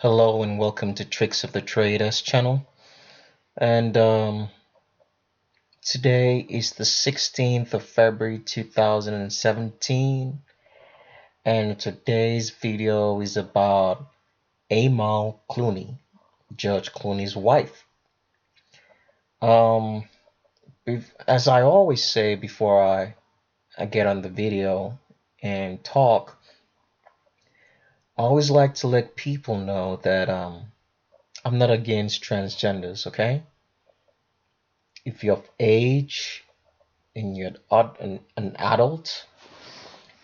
Hello and welcome to Tricks of the Traders channel. And Today is the 16th of February 2017, and today's video is about Amal Clooney, Judge Clooney's wife. Um, as I always say before I get on the video and talk, I always like to let people know that I'm not against transgenders, okay? If you're of age and you're an adult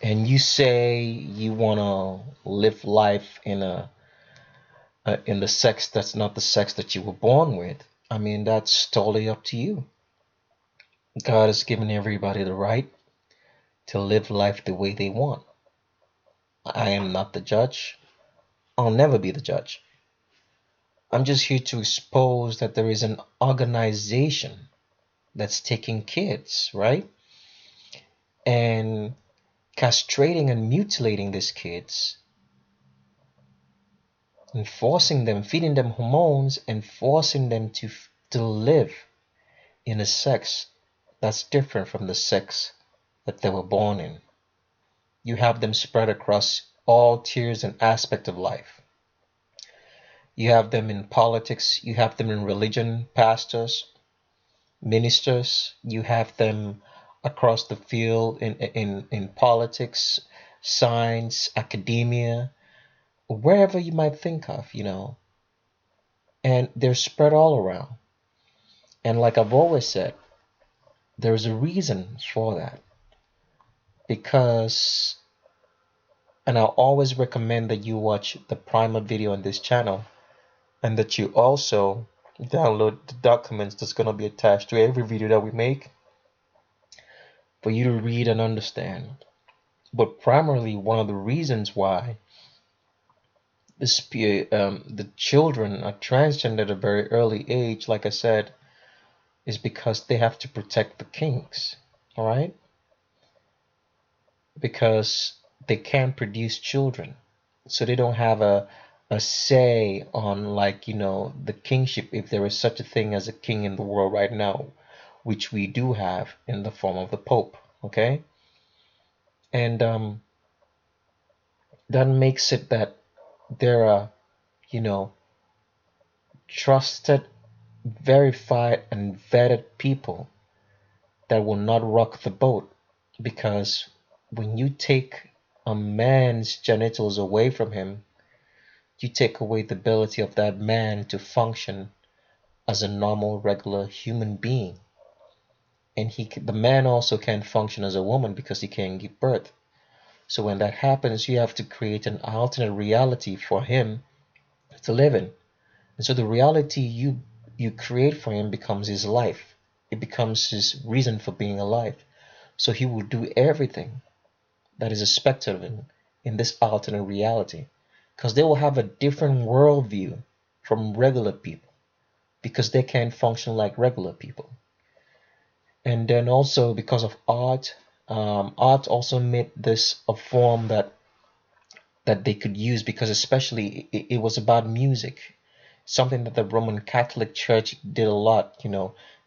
and you say you want to live life in the sex that's not the sex that you were born with, I mean, that's totally up to you. God has given everybody the right to live life the way they want. I am not the judge. I'll never be the judge. I'm just here to expose that there is an organization that's taking kids, right? And castrating and mutilating these kids and forcing them, feeding them hormones and forcing them to live in a sex that's different from the sex that they were born in. You have them spread across all tiers and aspects of life. You have them in politics, you have them in religion, pastors, ministers, you have them across the field in politics, science, academia, wherever you might think of. And they're spread all around. And like I've always said, there's a reason for that. Because, and I'll always recommend that you watch the primer video on this channel and that you also download the documents that's going to be attached to every video that we make for you to read and understand. But primarily, one of the reasons why the children are transgender at a very early age, like I said, is because they have to protect the kings. All right? Because they can't produce children, so they don't have a say on, like, the kingship, if there is such a thing as a king in the world right now, which we do have in the form of the Pope. Okay. And that makes it that there are, you know trusted, verified and vetted people that will not rock the boat. Because when you take a man's genitals away from him, you take away the ability of that man to function as a normal, regular human being. And the man also can't function as a woman because he can't give birth. So when that happens, you have to create an alternate reality for him to live in. And so the reality you create for him becomes his life. It becomes his reason for being alive. So he will do everything that is expected of him in this alternate reality, because they will have a different worldview from regular people, because they can't function like regular people. And then also because of art, art also made this a form that they could use, because especially it was about music, something that the Roman Catholic Church did a lot,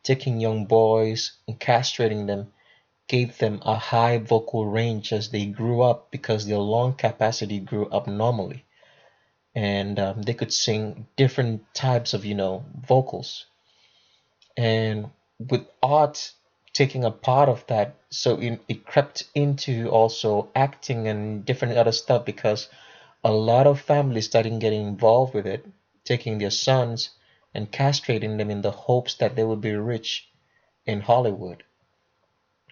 taking young boys and castrating them gave them a high vocal range as they grew up, because their lung capacity grew abnormally, and they could sing different types of vocals. And with art taking a part of that, so it crept into also acting and different other stuff, because a lot of families started getting involved with it, taking their sons and castrating them in the hopes that they would be rich in Hollywood.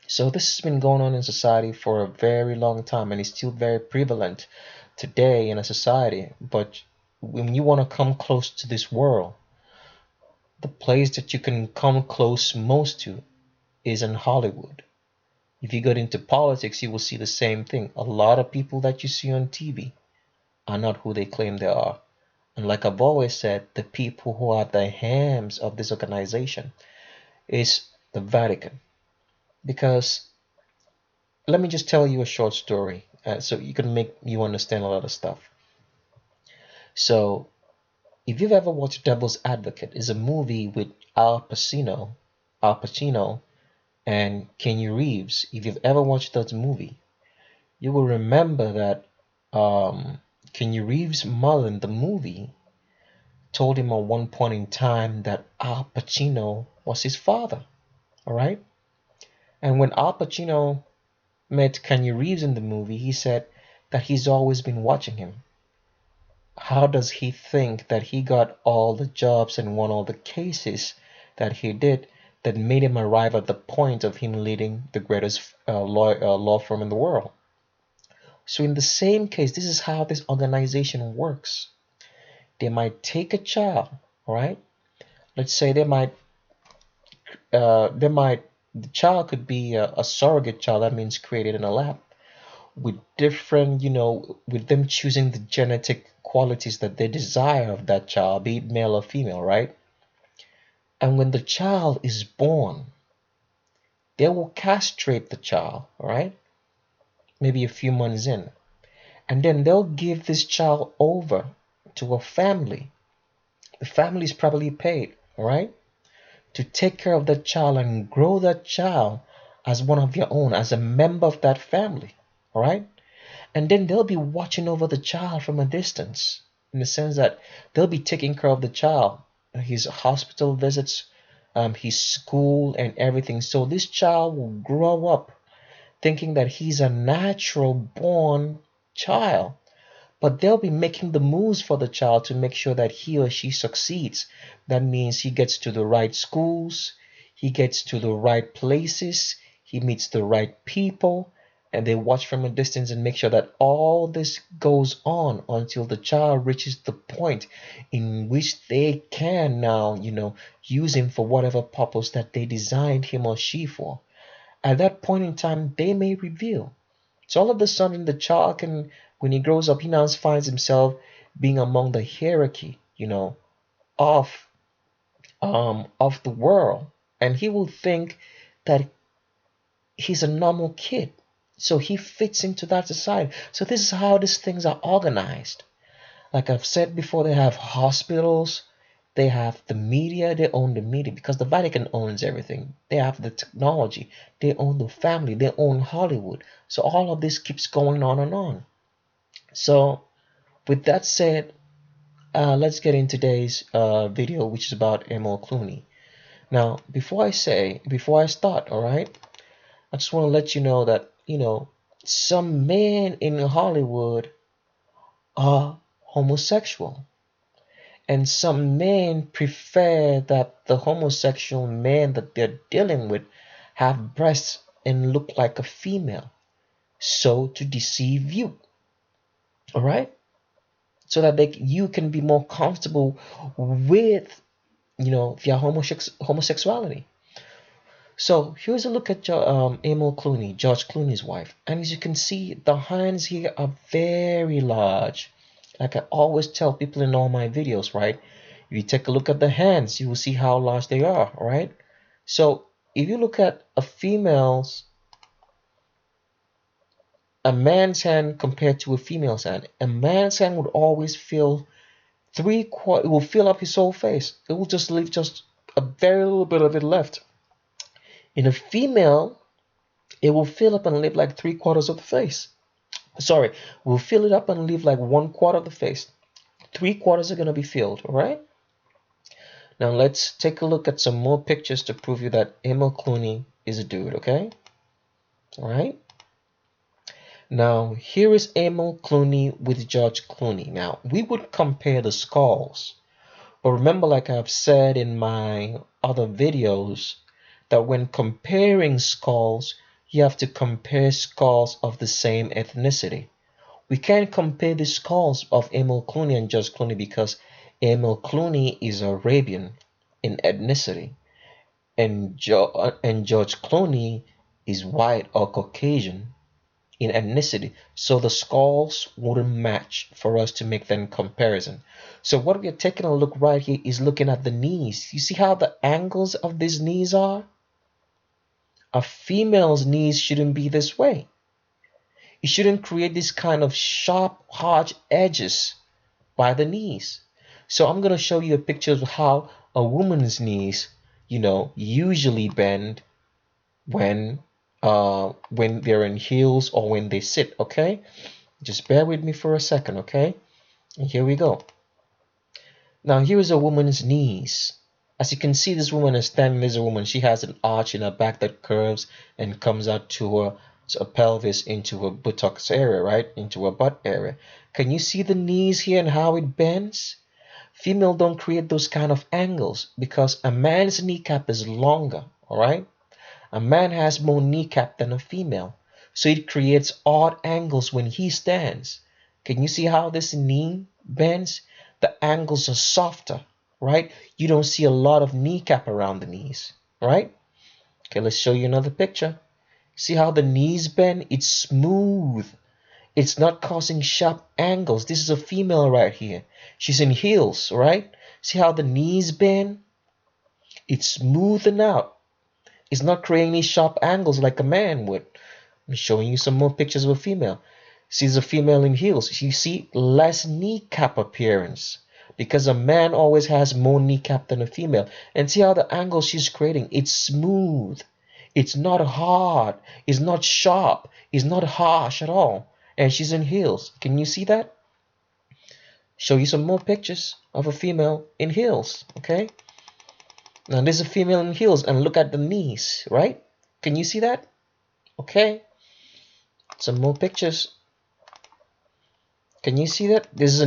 So this has been going on in society for a very long time, and it's still very prevalent today in a society. But when you want to come close to this world, the place that you can come close most to is in Hollywood. If you get into politics, you will see the same thing. A lot of people that you see on TV are not who they claim they are. And like I've always said, the people who are the hams of this organization is the Vatican. Because let me just tell you a short story, so you can make you understand a lot of stuff. So if you've ever watched Devil's Advocate, is a movie with Al Pacino and Keanu Reeves. If you've ever watched that movie, you will remember that Keanu Reeves' mother in the movie told him at one point in time that Al Pacino was his father. All right. And when Al Pacino met Keanu Reeves in the movie, he said that he's always been watching him. How does he think that he got all the jobs and won all the cases that he did that made him arrive at the point of him leading the greatest law firm in the world? So in the same case, this is how this organization works. They might take a child, all right? Let's say the child could be a surrogate child. That means created in a lab with different, with them choosing the genetic qualities that they desire of that child, be it male or female, right? And when the child is born, they will castrate the child, all right? Maybe a few months in. And then they'll give this child over to a family. The family is probably paid, all right, to take care of that child and grow that child as one of your own, as a member of that family, all right? And then they'll be watching over the child from a distance, in the sense that they'll be taking care of the child, his hospital visits, his school, and everything. So this child will grow up thinking that he's a natural born child, but they'll be making the moves for the child to make sure that he or she succeeds. That means he gets to the right schools, he gets to the right places, he meets the right people, and they watch from a distance and make sure that all this goes on until the child reaches the point in which they can now, use him for whatever purpose that they designed him or she for. At that point in time, they may reveal. So all of a sudden, the child can, when he grows up, he now finds himself being among the hierarchy, of of the world, and he will think that he's a normal kid, so he fits into that society. So this is how these things are organized. Like I've said before, they have hospitals, they have the media, they own the media because the Vatican owns everything. They have the technology, they own the family, they own Hollywood. So all of this keeps going on and on. So with that said, let's get in today's video, which is about amal clooney. Now, before I start, all right, I just want to let you know that, some men in Hollywood are homosexual. And some men prefer that the homosexual man that they're dealing with have breasts and look like a female. So to deceive you. All right? So that you can be more comfortable with, their homosexuality. So here's a look at amal clooney, George Clooney's wife. And as you can see, the hands here are very large. Like I always tell people in all my videos, right? If you take a look at the hands, you will see how large they are, right? So if you look at a man's hand compared to a female's hand, a man's hand would always fill it will fill up his whole face. It will just leave just a very little bit of it left. In a female, it will fill up and leave like 3/4 of the face. Sorry, we'll fill it up and leave like 1/4 of the face. 3/4 are going to be filled, all right? Now let's take a look at some more pictures to prove you that amal clooney is a dude, okay? All right? Now, here is amal clooney with George Clooney. Now, we would compare the skulls. But remember, like I've said in my other videos, that when comparing skulls, you have to compare skulls of the same ethnicity. We can't compare the skulls of amal clooney and George Clooney because amal clooney is Arabian in ethnicity, and George Clooney is white or Caucasian in ethnicity. So the skulls wouldn't match for us to make that comparison. So what we're taking a look right here is looking at the knees. You see how the angles of these knees are? A female's knees shouldn't be this way. It shouldn't create this kind of sharp, harsh edges by the knees. So I'm gonna show you a picture of how a woman's knees, usually bend when they're in heels or when they sit. Okay, just bear with me for a second. Okay, and here we go. Now here is a woman's knees. As you can see, this woman is standing. There's a woman. She has an arch in her back that curves and comes out to her pelvis, into her buttocks area, right? Into her butt area. Can you see the knees here and how it bends? Female don't create those kind of angles because a man's kneecap is longer, all right? A man has more kneecap than a female. So it creates odd angles when he stands. Can you see how this knee bends? The angles are softer, right? You don't see a lot of kneecap around the knees, right? Okay, let's show you another picture. See how the knees bend? It's smooth. It's not causing sharp angles. This is a female right here. She's in heels, right? See how the knees bend? It's smoothing out. It's not creating any sharp angles like a man would. I'm showing you some more pictures of a female. She's a female in heels. You see less kneecap appearance because a man always has more kneecap than a female. And see how the angle she's creating? It's smooth. It's not hard. It's not sharp. It's not harsh at all. And she's in heels. Can you see that? Show you some more pictures of a female in heels. Okay. Now there's a female in heels and look at the knees, right? Can you see that? Okay. Some more pictures. Can you see that? This is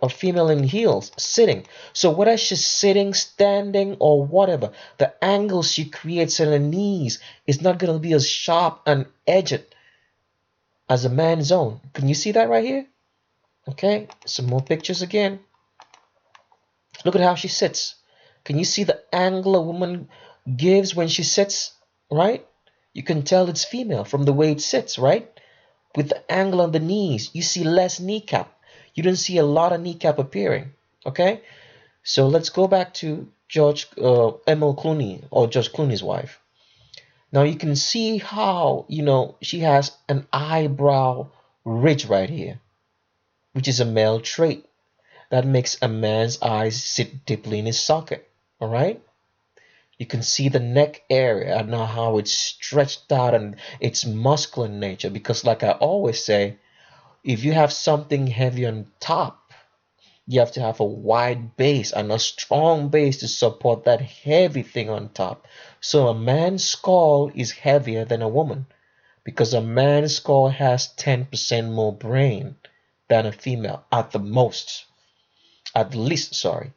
a female in heels sitting. So whether she's sitting, standing, or whatever, the angle she creates in her knees is not going to be as sharp and edged as a man's own. Can you see that right here? Okay. Some more pictures again. Look at how she sits. Can you see the angle a woman gives when she sits, right? You can tell it's female from the way it sits, right? With the angle on the knees, you see less kneecap. You don't see a lot of kneecap appearing, okay? So let's go back to Amal Clooney, or George Clooney's wife. Now you can see how, she has an eyebrow ridge right here, which is a male trait. That makes a man's eyes sit deeply in his socket, all right? You can see the neck area and now how it's stretched out and it's muscular in nature because like I always say, if you have something heavy on top, you have to have a wide base and a strong base to support that heavy thing on top. So a man's skull is heavier than a woman because a man's skull has 10% more brain than a female at the most. At the least, sorry.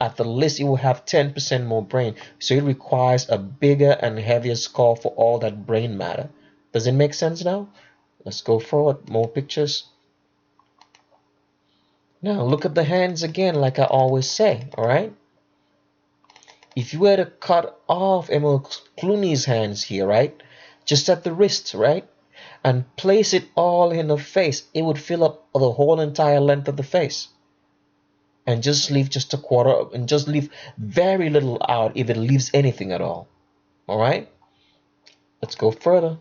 At the least, it will have 10% more brain. So it requires a bigger and heavier skull for all that brain matter. Does it make sense now? Let's go forward. More pictures. Now look at the hands again, like I always say, all right? If you were to cut off Emil Clooney's hands here, right? Just at the wrist, right? And place it all in the face, it would fill up the whole entire length of the face. And just leave just a quarter, and just leave very little out if it leaves anything at all. All right? Let's go further.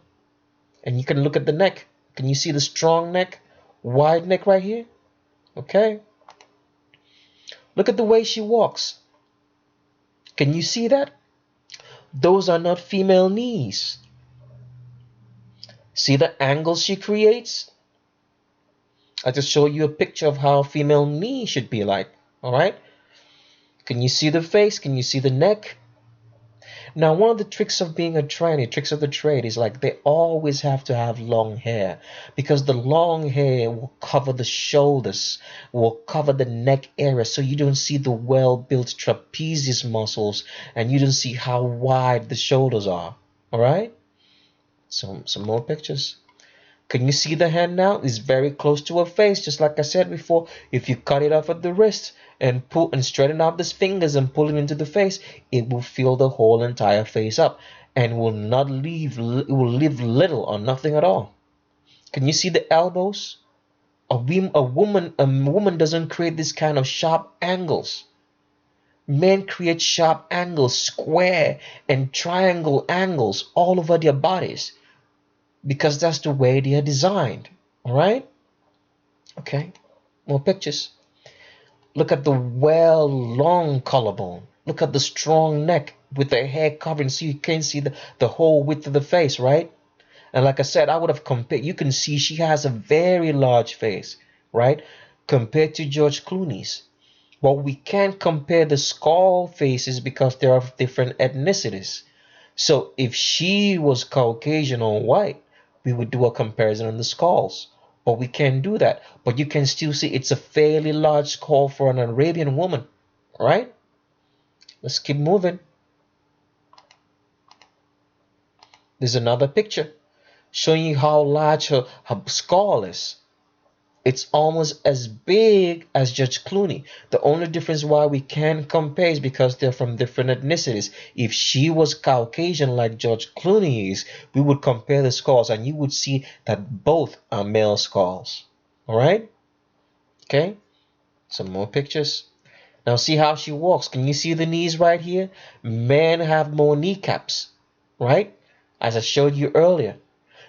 And you can look at the neck. Can you see the strong neck? Wide neck right here? Okay. Look at the way she walks. Can you see that? Those are not female knees. See the angles she creates? I just show you a picture of how a female knee should be like. All right? Can you see the face? Can you see the neck? Now, one of the tricks of being a tranny, tricks of the trade, is like they always have to have long hair because the long hair will cover the shoulders, will cover the neck area, so you don't see the well-built trapezius muscles and you don't see how wide the shoulders are. All right? Some more pictures. Can you see the hand now? It's very close to her face, just like I said before. If you cut it off at the wrist and pull and straighten out these fingers and pull it into the face, it will fill the whole entire face up and will not leave. It will leave little or nothing at all. Can you see the elbows? A woman doesn't create this kind of sharp angles. Men create sharp angles, square and triangle angles all over their bodies, because that's the way they are designed. All right? Okay. More pictures. Look at the well long collarbone. Look at the strong neck with the hair covering so you can see the whole width of the face, right? And like I said, I would have compared. You can see she has a very large face, right? Compared to George Clooney's. But we can't compare the skull faces because they are of different ethnicities. So if she was Caucasian or white, we would do a comparison on the skulls. But we can't do that. But you can still see it's a fairly large skull for an Arabian woman, right? Let's keep moving. There's another picture showing you how large her skull is. It's almost as big as Judge Clooney. The only difference why we can't compare is because they're from different ethnicities. If she was Caucasian like Judge Clooney is, we would compare the skulls and you would see that both are male skulls. Alright? Okay? Some more pictures. Now see how she walks. Can you see the knees right here? Men have more kneecaps. Right? As I showed you earlier.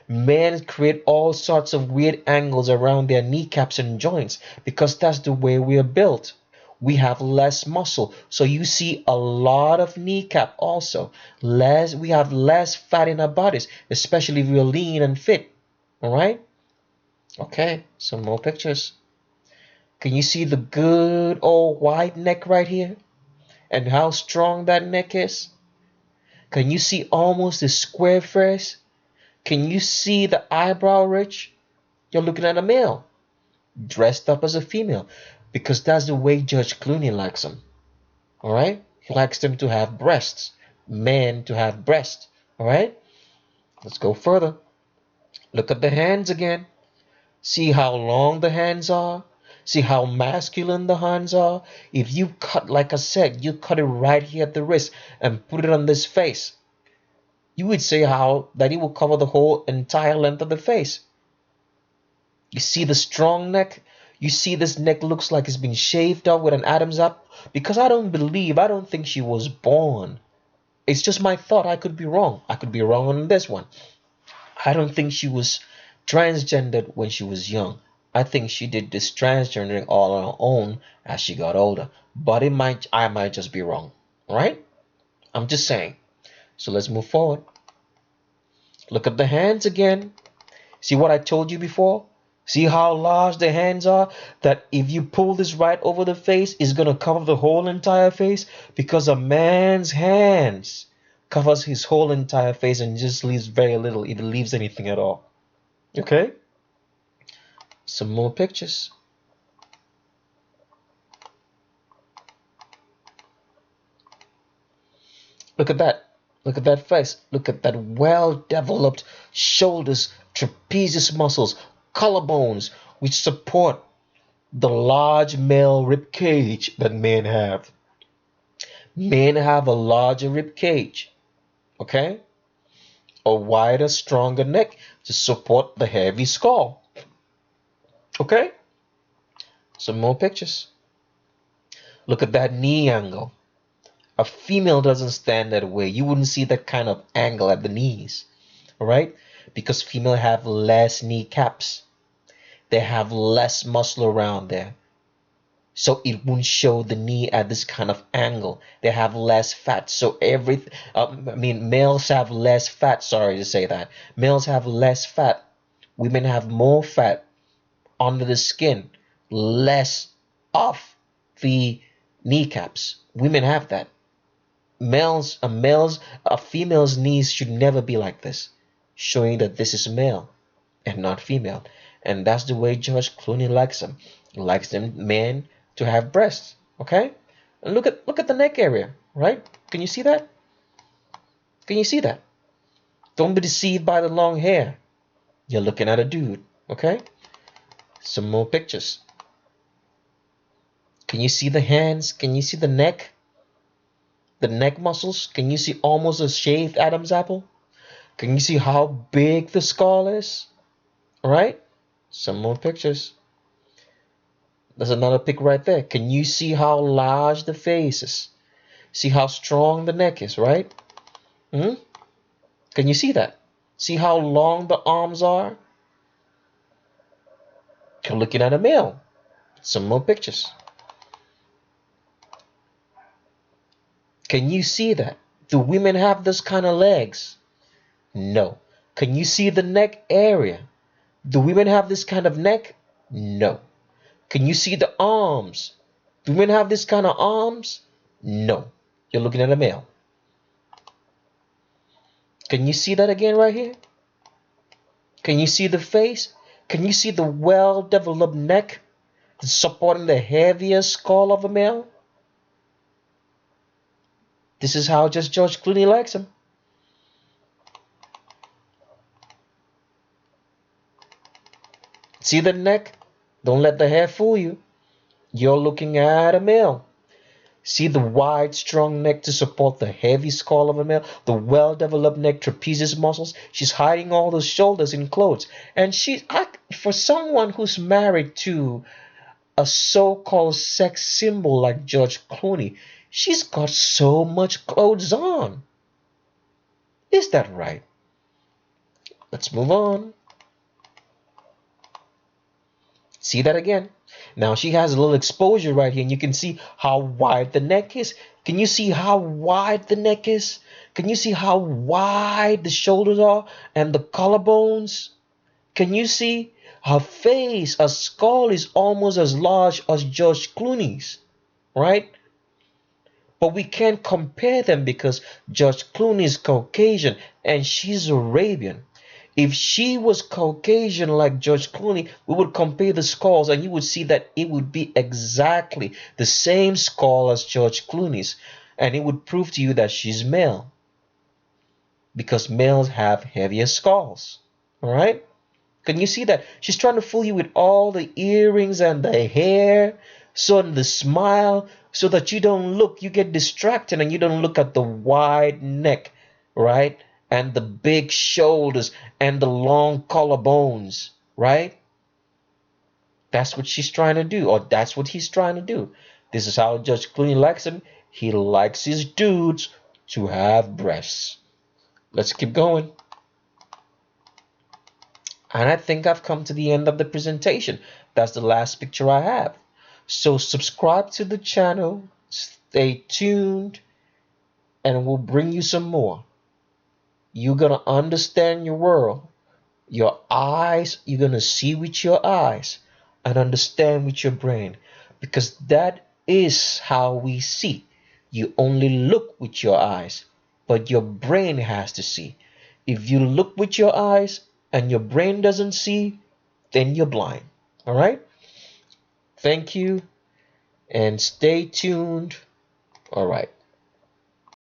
Men create all sorts of weird angles around their kneecaps and joints because that's the way we are built. We have less muscle. So you see a lot of kneecap also. We have less fat in our bodies, especially if we're lean and fit. Alright? Okay, some more pictures. Can you see the good old wide neck right here? And how strong that neck is? Can you see almost the square face? Can you see the eyebrow ridge? You're looking at a male dressed up as a female because that's the way Judge Clooney likes them. All right? He likes them to have breasts, men to have breasts. All right? Let's go further. Look at the hands again. See how long the hands are? See how masculine the hands are? If you cut, like I said, you cut it right here at the wrist and put it on this face, you would say how that it will cover the whole entire length of the face. You see the strong neck? You see this neck looks like it's been shaved off with an Adam's apple? Because I don't think she was born. It's just my thought. I could be wrong. I could be wrong on this one. I don't think she was transgendered when she was young. I think she did this transgendering all on her own as she got older. But I might just be wrong. Right? I'm just saying. So let's move forward. Look at the hands again. See what I told you before? See how large the hands are? That if you pull this right over the face, it's going to cover the whole entire face because a man's hands covers his whole entire face and just leaves very little, if it leaves anything at all. Okay? Some more pictures. Look at that. Look at that face. Look at that well-developed shoulders, trapezius muscles, collarbones, which support the large male rib cage that men have. Men have a larger rib cage, okay? A wider, stronger neck to support the heavy skull. Okay? Some more pictures. Look at that knee angle. A female doesn't stand that way. You wouldn't see that kind of angle at the knees, alright? Because female have less kneecaps. They have less muscle around there. So it won't show the knee at this kind of angle. They have less fat. So males have less fat. Sorry to say that. Males have less fat. Women have more fat under the skin, less off the kneecaps. Women have that. A female's knees should never be like this, showing that this is male and not female. And that's the way George Clooney likes them. He likes them men to have breasts. Okay? And look at the neck area, right? Can you see that? Can you see that? Don't be deceived by the long hair. You're looking at a dude. Okay? Some more pictures. Can you see the hands? Can you see the neck? The neck muscles? Can you see almost a shaved Adam's apple? Can you see how big the skull is? Alright? Some more pictures. There's another pic right there. Can you see how large the face is? See how strong the neck is, right? Can you see that? See how long the arms are? You're looking at a male. Some more pictures. Can you see that? Do women have this kind of legs? No. Can you see the neck area? Do women have this kind of neck? No. Can you see the arms? Do women have this kind of arms? No. You're looking at a male. Can you see that again right here? Can you see the face? Can you see the well-developed neck supporting the heavier skull of a male? This is how just George Clooney likes him. See the neck? Don't let the hair fool you. You're looking at a male. See the wide, strong neck to support the heavy skull of a male, the well-developed neck, trapezius muscles. She's hiding all those shoulders in clothes. And for someone who's married to a so-called sex symbol like George Clooney, she's got so much clothes on. Is that right? Let's move on. See that again? Now she has a little exposure right here, and you can see how wide the neck is. Can you see how wide the neck is? Can you see how wide the shoulders are and the collarbones? Can you see her face, her skull is almost as large as George Clooney's, right? But we can't compare them because George Clooney is Caucasian and she's Arabian. If she was Caucasian like George Clooney, we would compare the skulls and you would see that it would be exactly the same skull as George Clooney's. And it would prove to you that she's male. Because males have heavier skulls. Alright? Can you see that? She's trying to fool you with all the earrings and the hair, so the smile, so that you don't look, you get distracted and you don't look at the wide neck, right? And the big shoulders and the long collarbones, right? That's what she's trying to do, or that's what he's trying to do. This is how Judge Clooney likes him. He likes his dudes to have breasts. Let's keep going. And I think I've come to the end of the presentation. That's the last picture I have. So subscribe to the channel, stay tuned, and we'll bring you some more. You're going to understand your world. Your eyes, you're going to see with your eyes and understand with your brain. Because that is how we see. You only look with your eyes, but your brain has to see. If you look with your eyes and your brain doesn't see, then you're blind. All right? Thank you and stay tuned. All right.